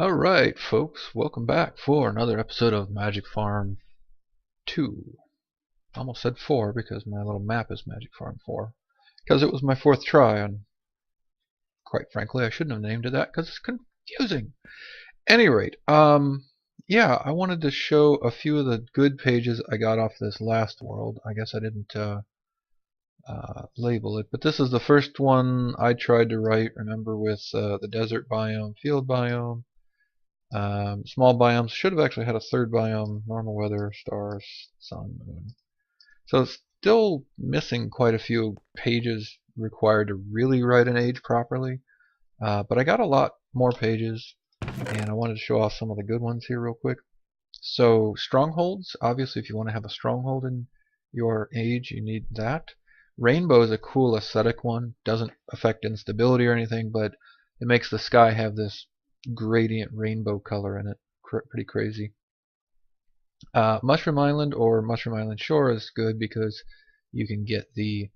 Alright, folks, welcome back for another episode of Magic Farm 2. I almost said 4 because my little map is Magic Farm 4. Because it was my 4th try, and quite frankly, I shouldn't have named it that because it's confusing. Any rate, yeah, I wanted to show a few of the good pages I got off this last world. I guess I didn't label it, but this is the first one I tried to write, remember, with the desert biome, field biome. Small biomes. Should have actually had a third biome: normal weather, stars, sun, moon. So it's still missing quite a few pages required to really write an age properly. But I got a lot more pages, and I wanted to show off some of the good ones here real quick. So strongholds, obviously if you want to have a stronghold in your age, you need that. Rainbow is a cool aesthetic one. Doesn't affect instability or anything, but it makes the sky have this gradient rainbow color in it. Pretty crazy. Mushroom Island or Mushroom Island Shore is good because you can get the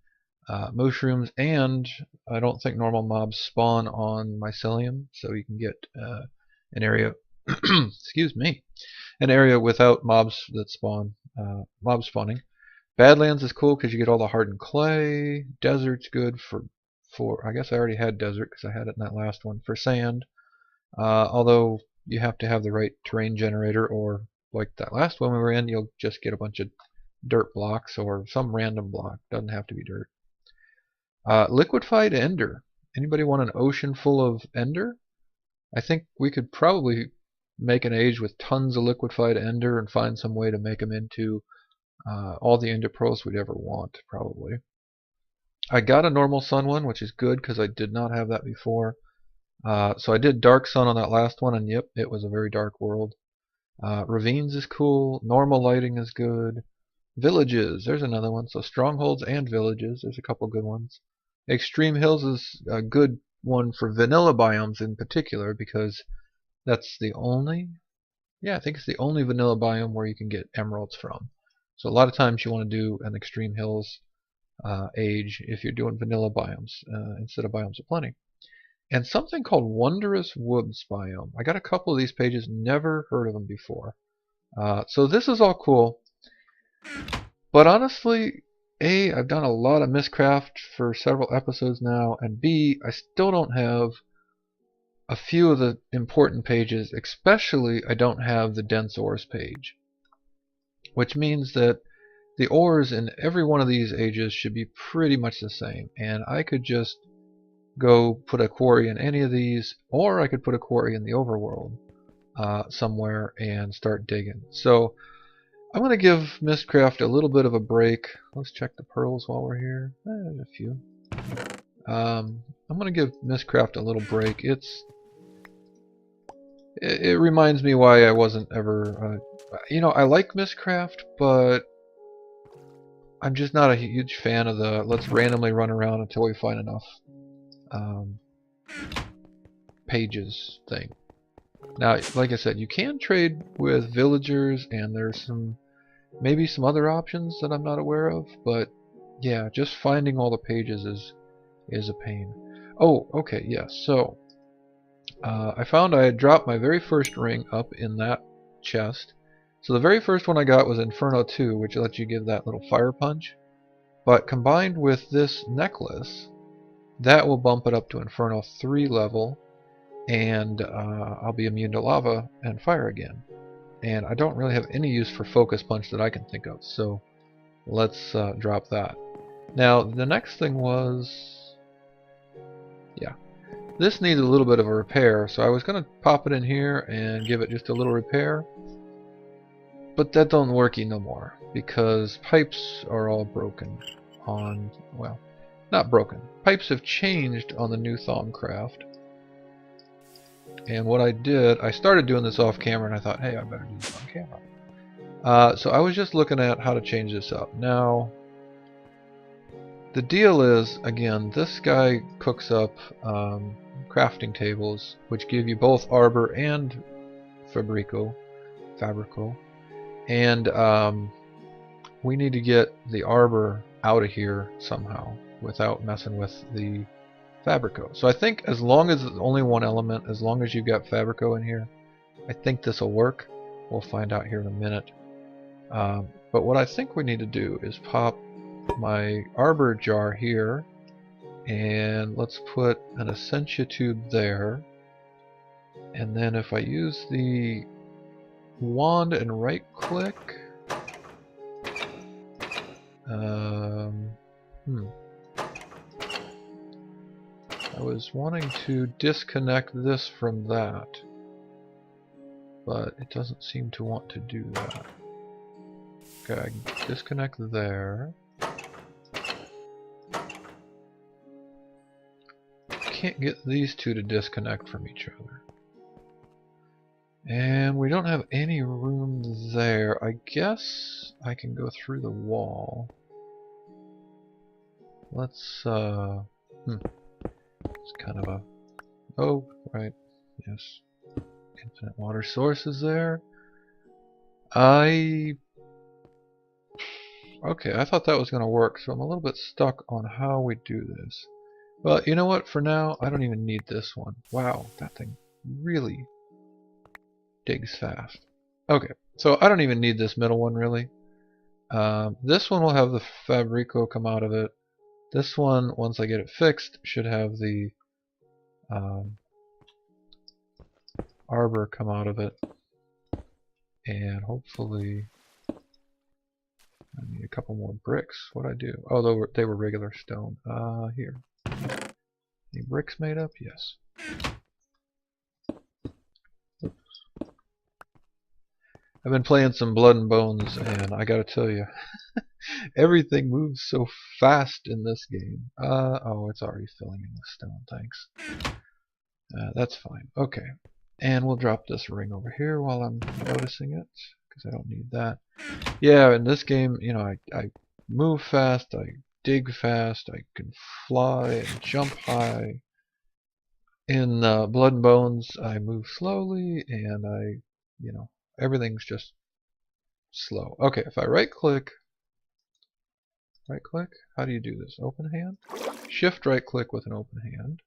mushrooms, and I don't think normal mobs spawn on mycelium, so you can get an area excuse me, an area without mobs that spawn, mob spawning. Badlands is cool because you get all the hardened clay. Desert's good for I guess I already had desert because I had it in that last one. For sand, although you have to have the right terrain generator, or like that last one we were in, you'll just get a bunch of dirt blocks or some random block. Doesn't have to be dirt. Liquefied ender. Anybody want an ocean full of ender? I think we could probably make an age with tons of liquefied ender and find some way to make them into all the ender pearls we'd ever want, probably. I got a normal sun one, which is good because I did not have that before. So I did dark sun on that last one, and yep, it was a very dark world. Ravines is cool. Normal lighting is good. Villages, there's another one. So strongholds and villages, there's a couple good ones. Extreme hills is a good one for vanilla biomes in particular because that's the only, I think it's the only vanilla biome where you can get emeralds from. So a lot of times you want to do an extreme hills age if you're doing vanilla biomes instead of biomes of plenty. And something called Wondrous Woods biome. I got a couple of these pages, never heard of them before. So this is all cool. But honestly, A, I've done a lot of Mystcraft for several episodes now, and B, I still don't have a few of the important pages, especially I don't have the dense ores page. Which means that the ores in every one of these ages should be pretty much the same. And I could just go put a quarry in any of these, or I could put a quarry in the overworld somewhere and start digging. So I'm going to give Mystcraft a little bit of a break. Let's check the pearls while we're here. There's a few. I'm going to give Mystcraft a little break. It reminds me why I wasn't ever... I like Mystcraft, but I'm just not a huge fan of the let's randomly run around until we find enough pages thing. Now, like I said, you can trade with villagers, and there's maybe some other options that I'm not aware of, but yeah, just finding all the pages is a pain. Oh, okay, yes. So I found I had dropped my very first ring up in that chest. So the very first one I got was Inferno 2, which lets you give that little fire punch. But combined with this necklace, that will bump it up to Inferno 3 level, and I'll be immune to lava and fire again. And I don't really have any use for Focus Punch that I can think of, so let's drop that. Now, the next thing was... yeah. This needs a little bit of a repair, so I was going to pop it in here and give it just a little repair. But that don't worky no more, because pipes are all broken on... well, not broken. Pipes have changed on the new Thaumcraft. And what I did, I started doing this off camera, and I thought, hey, I better do this on camera. So I was just looking at how to change this up. Now, the deal is, again, this guy cooks up crafting tables, which give you both arbor and fabrico. And we need to get the arbor out of here somehow without messing with the Fabrico. So I think as long as it's only one element, as long as you've got Fabrico in here, I think this will work. We'll find out here in a minute. But what I think we need to do is pop my arbor jar here, and let's put an Essentia tube there. And then if I use the wand and right click, I was wanting to disconnect this from that, but it doesn't seem to want to do that. Okay, I can disconnect there. Can't get these two to disconnect from each other. And we don't have any room there. I guess I can go through the wall. Let's, it's kind of a... Oh, right. Yes. Infinite water sources there. Okay, I thought that was going to work, so I'm a little bit stuck on how we do this. But you know what? For now, I don't even need this one. Wow, that thing really digs fast. Okay, so I don't even need this middle one, really. This one will have the Fabrico come out of it. This one, once I get it fixed, should have the arbor come out of it. And hopefully... I need a couple more bricks. What'd I do? Oh, they were regular stone. Here. Any bricks made up? Yes. Oops. I've been playing some Blood and Bones, and I gotta tell you, everything moves so fast in this game. Oh, it's already filling in with stone, thanks. That's fine. Okay. And we'll drop this ring over here while I'm noticing it, because I don't need that. Yeah, in this game, you know, I move fast, I dig fast, I can fly and jump high. In Blood and Bones, I move slowly, and you know, everything's just slow. Okay, if I right click, how do you do this? Open hand? Shift right click with an open hand.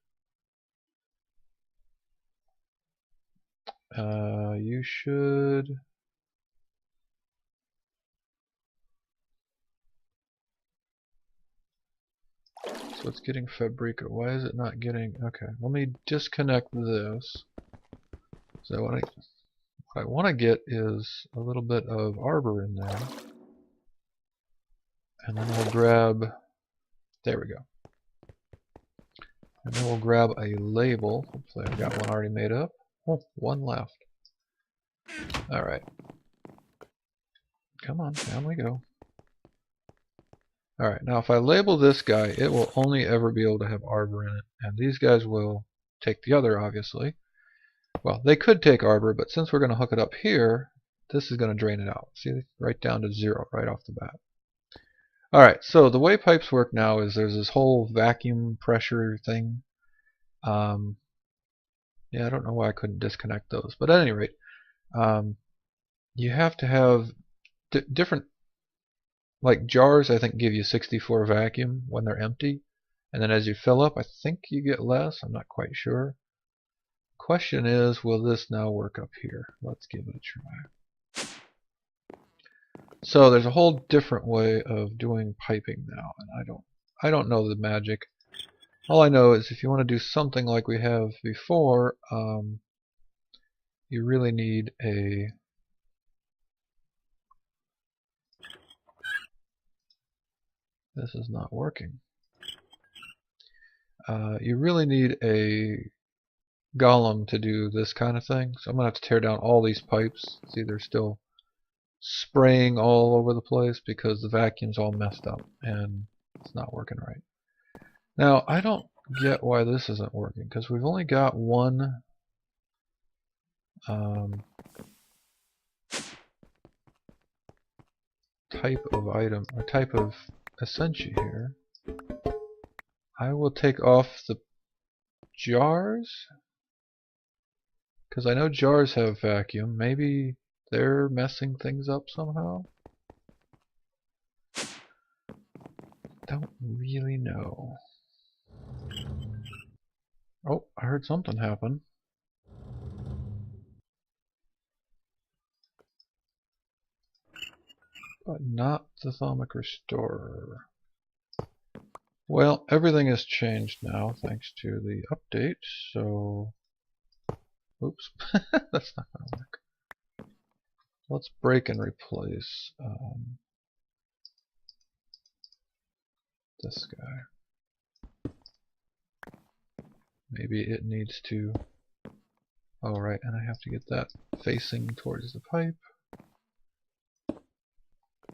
You should... So it's getting Fabrico. Why is it not getting... Okay, let me disconnect this. So what I want to get is a little bit of arbor in there. And then we'll grab... There we go. And then we'll grab a label. Hopefully I've got one already made up. Oh, one left. Alright. Come on, down we go. Alright, now if I label this guy, it will only ever be able to have arbor in it. And these guys will take the other, obviously. Well, they could take arbor, but since we're going to hook it up here, this is going to drain it out. See, right down to 0 right off the bat. Alright, so the way pipes work now is there's this whole vacuum pressure thing. Yeah, I don't know why I couldn't disconnect those. But at any rate, you have to have different... Like jars, I think, give you 64 vacuum when they're empty. And then as you fill up, I think you get less. I'm not quite sure. Question is, will this now work up here? Let's give it a try. So there's a whole different way of doing piping now, and I don't know the magic. All I know is if you want to do something like we have before, you really need a... This is not working. You really need a golem to do this kind of thing. So I'm going to have to tear down all these pipes. See, they're still spraying all over the place because the vacuum's all messed up and it's not working right. Now, I don't get why this isn't working because we've only got one type of item, or type of Essentia here. I will take off the jars because I know jars have vacuum. Maybe they're messing things up somehow. Don't really know. Oh, I heard something happen. But not the Thaumic Restorer. Well, everything has changed now thanks to the update, so... Oops, that's not going to work. Let's break and replace this guy. Maybe it needs to... Oh, right, and I have to get that facing towards the pipe.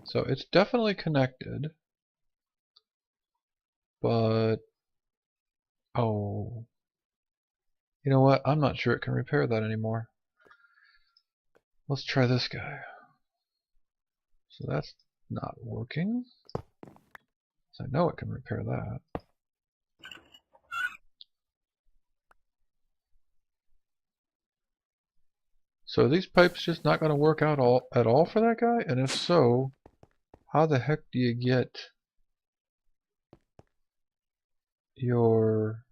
So it's definitely connected, but... Oh... You know what? I'm not sure it can repair that anymore. Let's try this guy. So that's not working. So I know it can repair that. So are these pipes just not going to work out at all for that guy? And if so, how the heck do you get your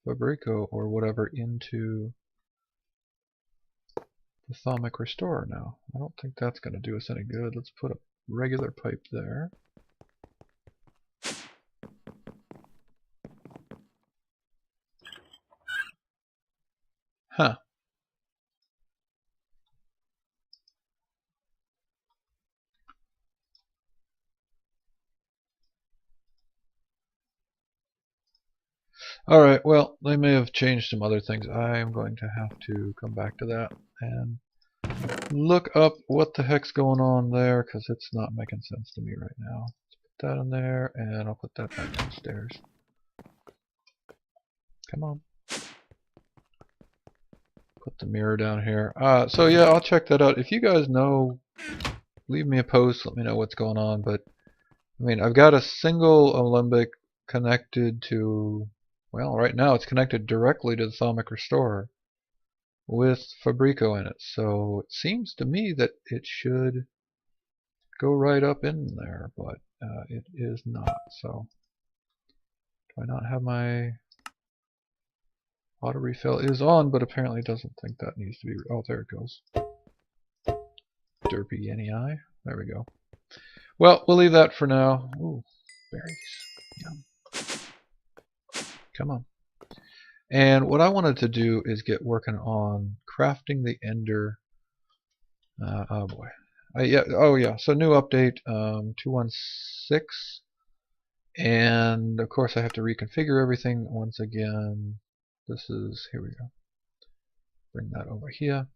Fabrico or whatever into the Thaumic Restorer now? I don't think that's going to do us any good. Let's put a regular pipe there. Huh. Alright, well, they may have changed some other things. I am going to have to come back to that and look up what the heck's going on there, because it's not making sense to me right now. Let's put that in there, and I'll put that back downstairs. Come on. Put the mirror down here. So yeah, I'll check that out. If you guys know, leave me a post, let me know what's going on. But, I mean, I've got a single alembic connected to, well, right now it's connected directly to the Thaumic Restorer with Fabrico in it. So it seems to me that it should go right up in there, but it is not. So do I not have my auto refill is on, but apparently doesn't think that needs to be. Oh, there it goes. Derpy NEI. There we go. Well, we'll leave that for now. Ooh, berries. Yum. Come on. And what I wanted to do is get working on crafting the Ender. Oh boy. Yeah. Oh yeah. So new update 2.16, and of course I have to reconfigure everything once again. This is, here we go. Bring that over here.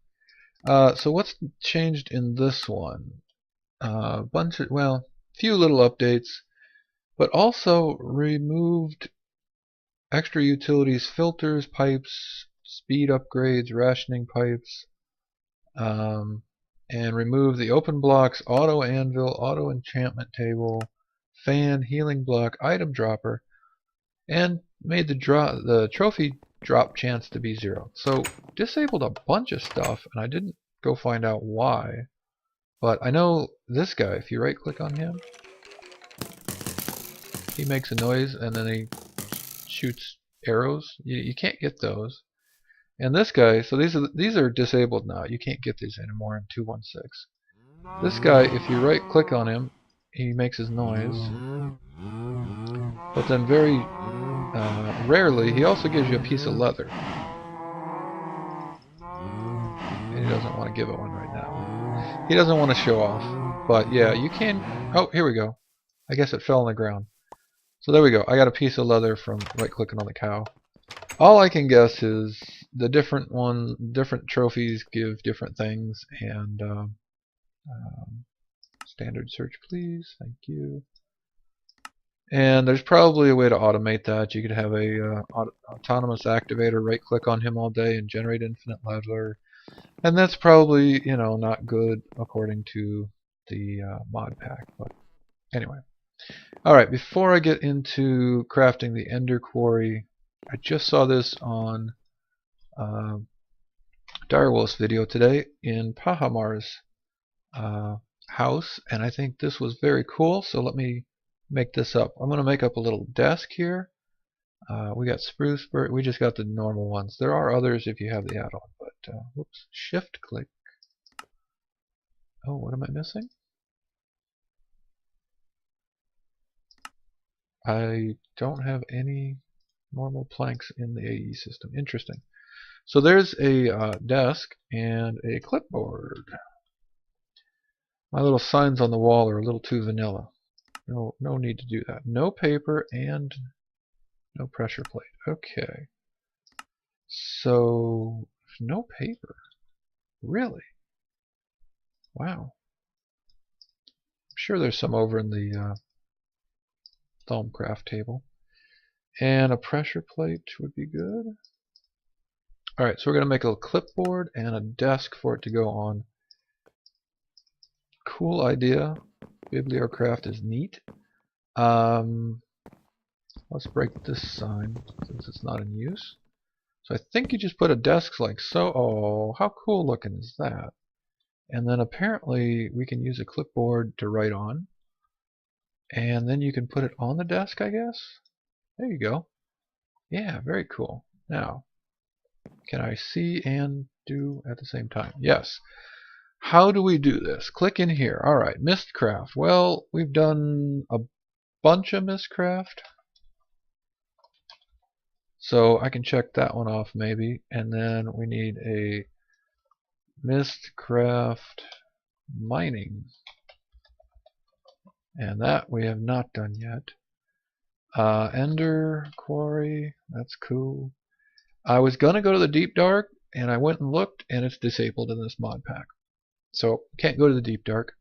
So what's changed in this one? Bunch of, well, few little updates, but also removed extra utilities, filters, pipes, speed upgrades, rationing pipes, and remove the open blocks, auto anvil, auto enchantment table, fan, healing block, item dropper, and made the trophy drop chance to be 0. So disabled a bunch of stuff, and I didn't go find out why. But I know this guy, if you right click on him, he makes a noise and then he shoots arrows. You can't get those. And this guy, so these are disabled now. You can't get these anymore in 2.16. This guy, if you right click on him, he makes his noise. But then very rarely, he also gives you a piece of leather. And he doesn't want to give it one right now. He doesn't want to show off. But yeah, you can... Oh, here we go. I guess it fell on the ground. So there we go. I got a piece of leather from right-clicking on the cow. All I can guess is the different trophies give different things, and standard search, please. Thank you. And there's probably a way to automate that. You could have a autonomous activator, right-click on him all day and generate infinite leather. And that's probably, you know, not good according to the mod pack. But anyway. Alright, before I get into crafting the Ender Quarry, I just saw this on Direwolf's video today in Pahamar's house, and I think this was very cool, so let me make this up. I'm going to make up a little desk here, We got spruce, birch. We just got the normal ones. There are others if you have the add-on, but whoops, shift click. Oh, what am I missing? I don't have any normal planks in the AE system. Interesting. So there's a desk and a clipboard. My little signs on the wall are a little too vanilla. No need to do that. No paper and no pressure plate. Okay. So no paper. Really? Wow. I'm sure there's some over in the Thaumcraft table. And a pressure plate would be good. Alright, so we're going to make a clipboard and a desk for it to go on. Cool idea. Bibliocraft is neat. Let's break this sign since it's not in use. So I think you just put a desk like so. Oh, how cool looking is that? And then apparently we can use a clipboard to write on. And then you can put it on the desk, I guess. There you go. Yeah, very cool. Now, can I see and do at the same time? Yes. How do we do this? Click in here. Alright, Mystcraft. Well, we've done a bunch of Mystcraft. So I can check that one off maybe. And then we need a Mystcraft mining. And that we have not done yet. Ender Quarry. That's cool. I was going to go to the Deep Dark, and I went and looked, and it's disabled in this mod pack. So can't go to the Deep Dark.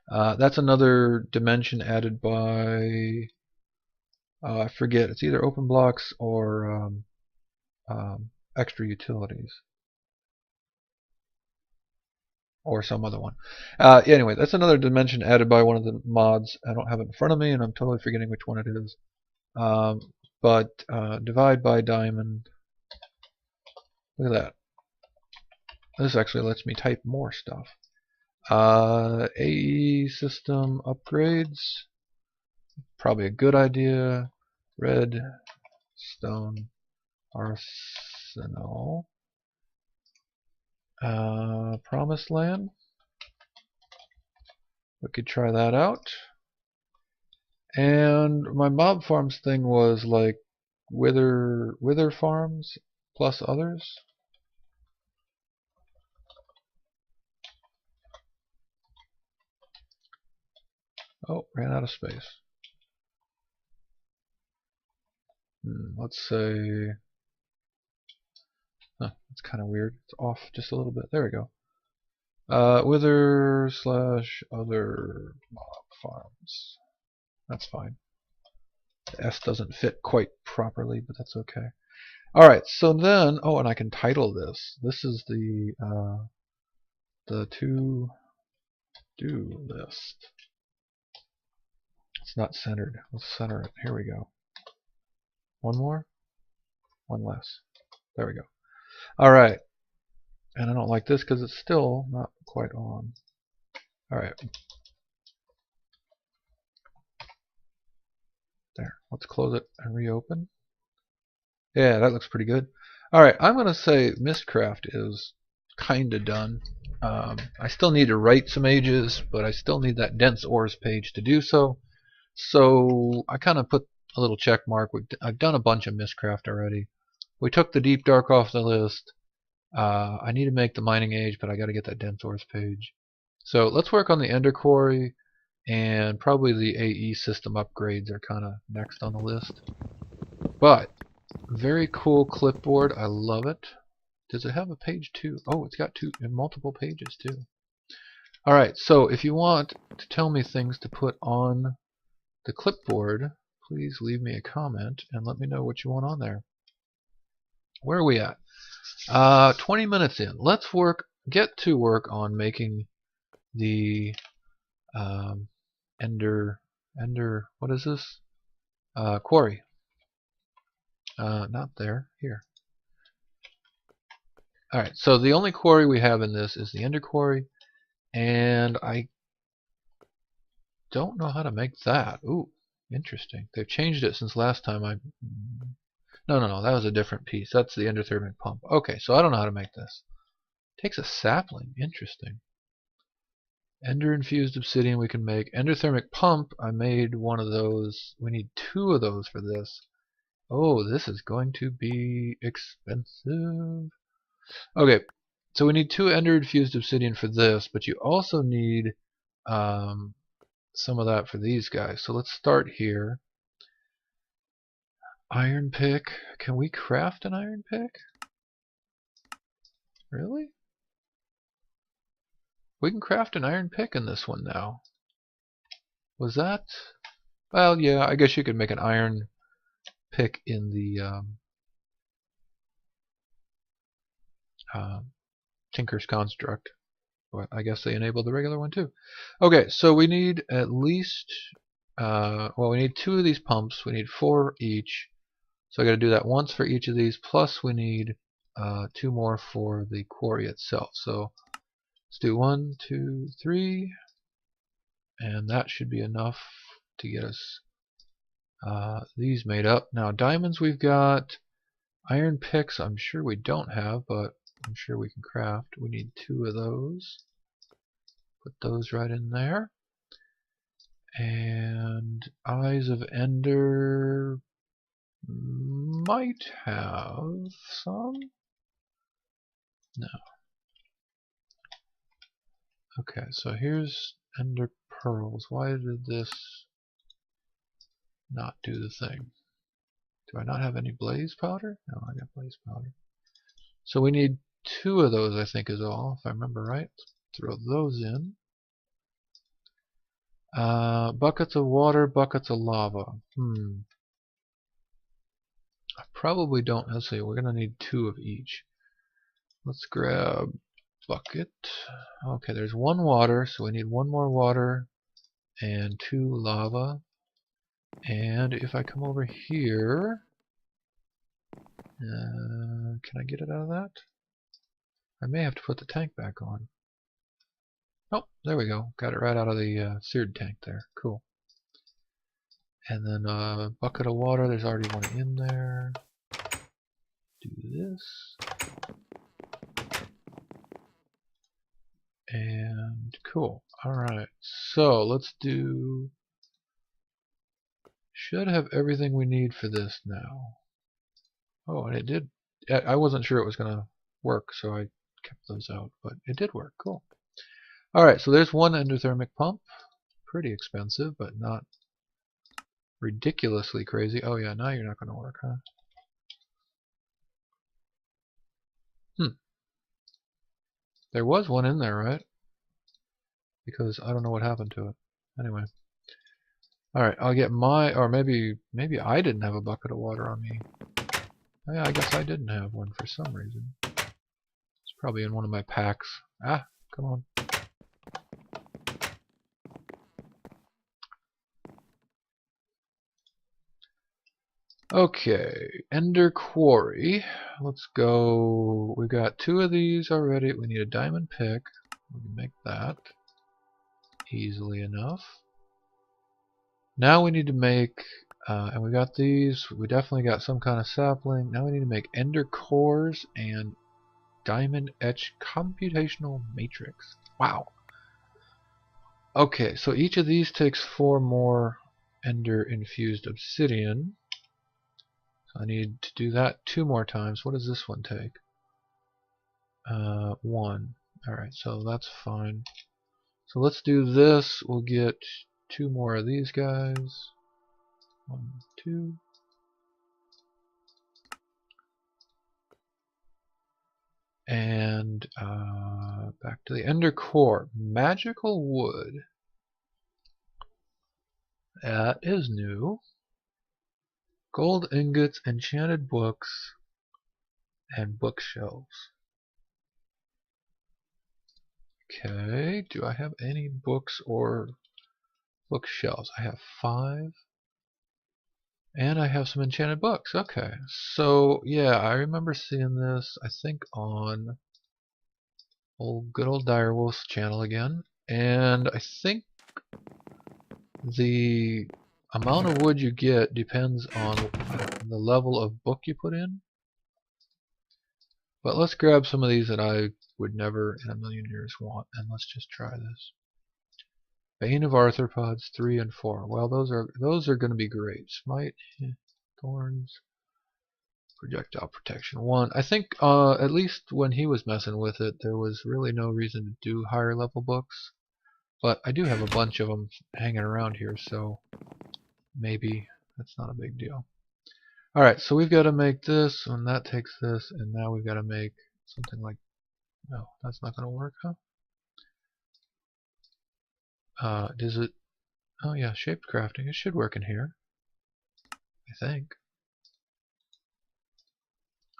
That's another dimension added by, I forget, it's either Open Blocks or Extra Utilities. Or some other one. Anyway, that's another dimension added by one of the mods. I don't have it in front of me, and I'm totally forgetting which one it is. But divide by diamond. Look at that. This actually lets me type more stuff. AE system upgrades. Probably a good idea. Redstone arsenal. Promised Land. We could try that out. And my mob farms thing was like wither farms plus others. Oh, ran out of space. Let's say, that's kind of weird. It's off just a little bit. There we go. Wither / other mob farms. That's fine. The S doesn't fit quite properly, but that's okay. Alright, so then, oh, and I can title this. This is the to-do list. It's not centered. Let's center it. Here we go. One more? One less. There we go. Alright. And I don't like this because it's still not quite on. Alright. There. Let's close it and reopen. Yeah, that looks pretty good. Alright, I'm going to say Mystcraft is kind of done. I still need to write some ages, but I still need that dense ores page to do so. So I kind of put a little check mark. I've done a bunch of Mystcraft already. We took the Deep Dark off the list. I need to make the mining age, but I got to get that dense ores page. So let's work on the Ender Quarry, and probably the AE system upgrades are kind of next on the list. But very cool clipboard. I love it. Does it have a page too? Oh, it's got multiple pages too. Alright, so if you want to tell me things to put on the clipboard, please leave me a comment and let me know what you want on there. Where are we at? 20 minutes in. Let's get to work on making the Ender, what is this? Quarry. Not there, here. Alright, so the only quarry we have in this is the Ender Quarry, and I don't know how to make that. Ooh, Interesting. They've changed it since last time I... No, that was a different piece. That's the endothermic pump. Okay, so I don't know how to make this. Takes a sapling. Interesting. Ender infused obsidian we can make. Endothermic pump, I made one of those. We need 2 of those for this. Oh, this is going to be expensive. Okay, so we need 2 ender infused obsidian for this, but you also need some of that for these guys. So let's start here. Iron pick. Can we craft an iron pick? Really? We can craft an iron pick in this one now. Was that? Well, yeah, I guess you could make an iron pick in the Tinker's Construct. But I guess they enabled the regular one too. Okay, so we need at least, well, we need 2 of these pumps. We need 4 each. So I got to do that once for each of these. Plus we need 2 more for the quarry itself. So let's do 1, 2, 3, and that should be enough to get us these made up. Now diamonds we've got. Iron picks I'm sure we don't have, but I'm sure we can craft. We need 2 of those. Put those right in there. And Eyes of Ender might have some. No. Okay, so here's Ender Pearls. Why did this not do the thing? Do I not have any blaze powder? No, I got blaze powder. So we need 2 of those, I think, is all, if I remember right. Throw those in. Buckets of water, buckets of lava. I probably don't. Let's see, we're going to need 2 of each. Let's grab bucket. Okay, there's 1 water, so we need 1 more water and 2 lava. And if I come over here, can I get it out of that? I may have to put the tank back on. Oh, there we go. Got it right out of the seared tank there. Cool. And then a bucket of water. There's already 1 in there. Do this. And cool. Alright. So let's do... Should have everything we need for this now. Oh, and it did. I wasn't sure it was going to work, so I kept those out. But it did work. Cool. Alright, so there's 1 endothermic pump. Pretty expensive, but not ridiculously crazy. Oh yeah, now you're not going to work, huh? There was 1 in there, right? Because I don't know what happened to it. Anyway. Alright, I'll get my... Or maybe I didn't have a bucket of water on me. Oh, yeah, I guess I didn't have one for some reason. It's probably in one of my packs. Ah, come on. Okay, Ender Quarry. Let's go. We got 2 of these already. We need a diamond pick. We can make that easily enough. Now we need to make, and we got these. We definitely got some kind of sapling. Now we need to make ender cores and diamond etch computational matrix. Wow. Okay, so each of these takes 4 more ender infused obsidian. I need to do that 2 more times. What does this one take? 1. Alright, so that's fine. So let's do this. We'll get 2 more of these guys. 1, 2. And back to the ender core. Magical wood. That is new. Gold ingots, enchanted books, and bookshelves. Okay, do I have any books or bookshelves? I have 5. And I have some enchanted books. Okay, so yeah, I remember seeing this, I think, on good old Direwolf's channel again. And I think the amount of wood you get depends on the level of book you put in. But let's grab some of these that I would never in a million years want, and let's just try this. Bane of Arthropods 3 and 4. Well, those are going to be great. Smite, Thorns, Projectile Protection 1. I think at least when he was messing with it, there was really no reason to do higher level books. But I do have a bunch of them hanging around here, so maybe that's not a big deal. Alright, so we've got to make this, and that takes this, and now we've got to make something like... No, that's not going to work, huh? Does it... Oh yeah, shaped crafting. It should work in here. I think.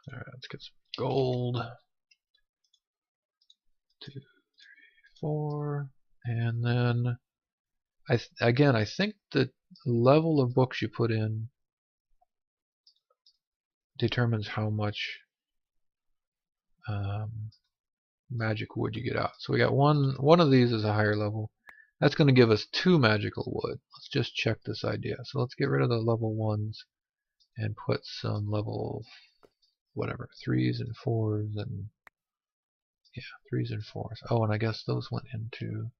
Alright, let's get some gold. 2, 3, 4. And then... Again, I think the level of books you put in determines how much magic wood you get out. So we got one of these is a higher level. That's going to give us 2 magical wood. Let's just check this idea. So let's get rid of the level 1s and put some level whatever 3s and 4s and yeah, 3s and 4s. Oh, and I guess those went into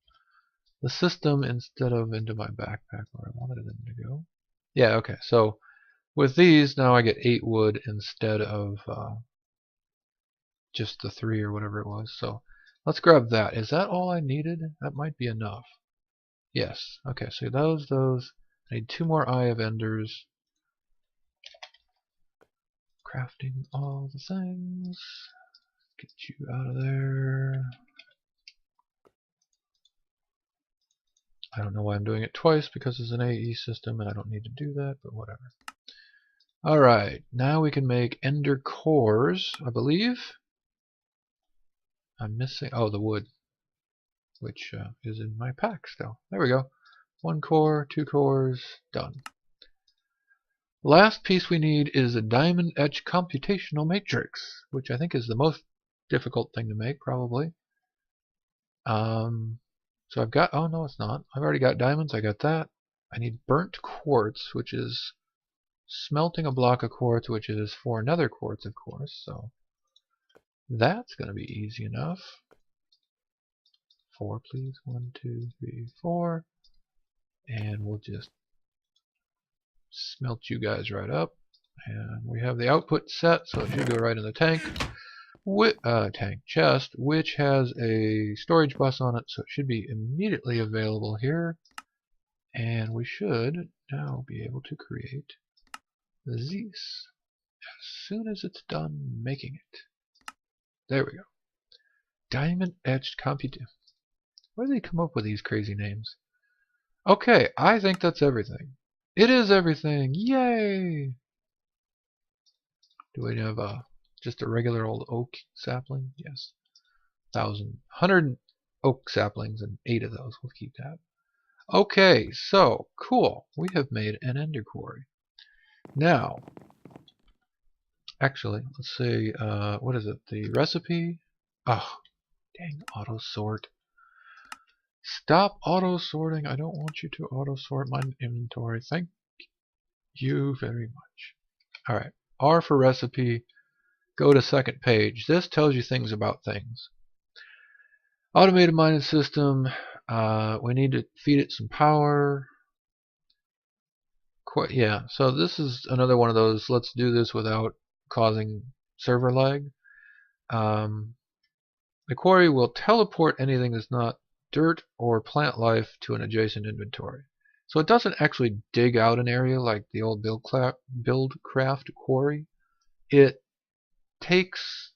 the system instead of into my backpack where I wanted them to go. Yeah, okay. So with these now I get 8 wood instead of just the 3 or whatever it was. So let's grab that. Is that all I needed? That might be enough. Yes. Okay, so those. I need 2 more Eye of Enders. Crafting all the things. Get you out of there. I don't know why I'm doing it twice, because it's an AE system and I don't need to do that, but whatever. Alright, now we can make Ender Cores, I believe. I'm missing, oh, the wood, which is in my pack still. There we go. 1 core, 2 cores, done. Last piece we need is a diamond etched computational matrix, which I think is the most difficult thing to make, probably. So I've got, oh no it's not, I've already got diamonds, I got that. I need burnt quartz, which is smelting a block of quartz, which is for another quartz, of course, so that's going to be easy enough. 4 please, 1, 2, 3, 4, and we'll just smelt you guys right up, and we have the output set, so it should go right in the tank. Tank chest, which has a storage bus on it, so it should be immediately available here, and we should now be able to create this as soon as it's done making it. There we go. Diamond etched computer. Where do they come up with these crazy names? Okay, I think that's everything. It is everything. Yay! Do we have just a regular old oak sapling? Yes. 100 oak saplings and 8 of those. We'll keep that. Okay, so cool. We have made an Ender Quarry. Now, actually, let's see. What is it? The recipe? Oh, dang! Auto sort. Stop auto sorting. I don't want you to auto sort my inventory. Thank you very much. All right. R for recipe. Go to second page. This tells you things about things. Automated mining system. We need to feed it some power. Yeah, so this is another one of those, let's do this without causing server lag. The quarry will teleport anything that's not dirt or plant life to an adjacent inventory. So it doesn't actually dig out an area like the old Buildcraft quarry. It takes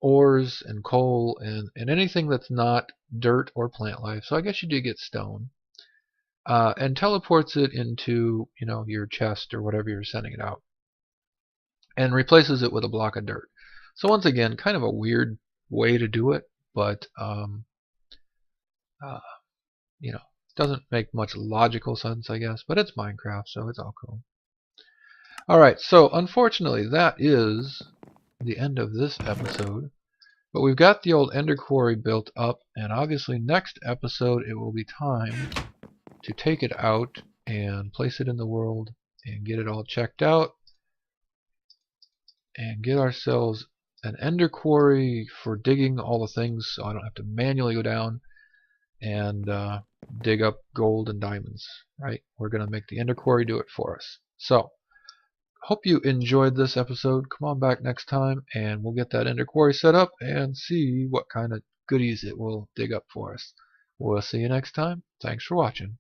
ores and coal and anything that's not dirt or plant life, so I guess you do get stone, and teleports it into, you know, your chest or whatever you're sending it out, and replaces it with a block of dirt. So once again, kind of a weird way to do it, but you know, doesn't make much logical sense, I guess, but it's Minecraft, so it's all cool. Alright, so unfortunately that is the end of this episode, but we've got the old Ender Quarry built up, and obviously next episode it will be time to take it out and place it in the world and get it all checked out and get ourselves an Ender Quarry for digging all the things so I don't have to manually go down and dig up gold and diamonds. Right? We're going to make the Ender Quarry do it for us. So, hope you enjoyed this episode. Come on back next time and we'll get that Ender Quarry set up and see what kind of goodies it will dig up for us. We'll see you next time. Thanks for watching.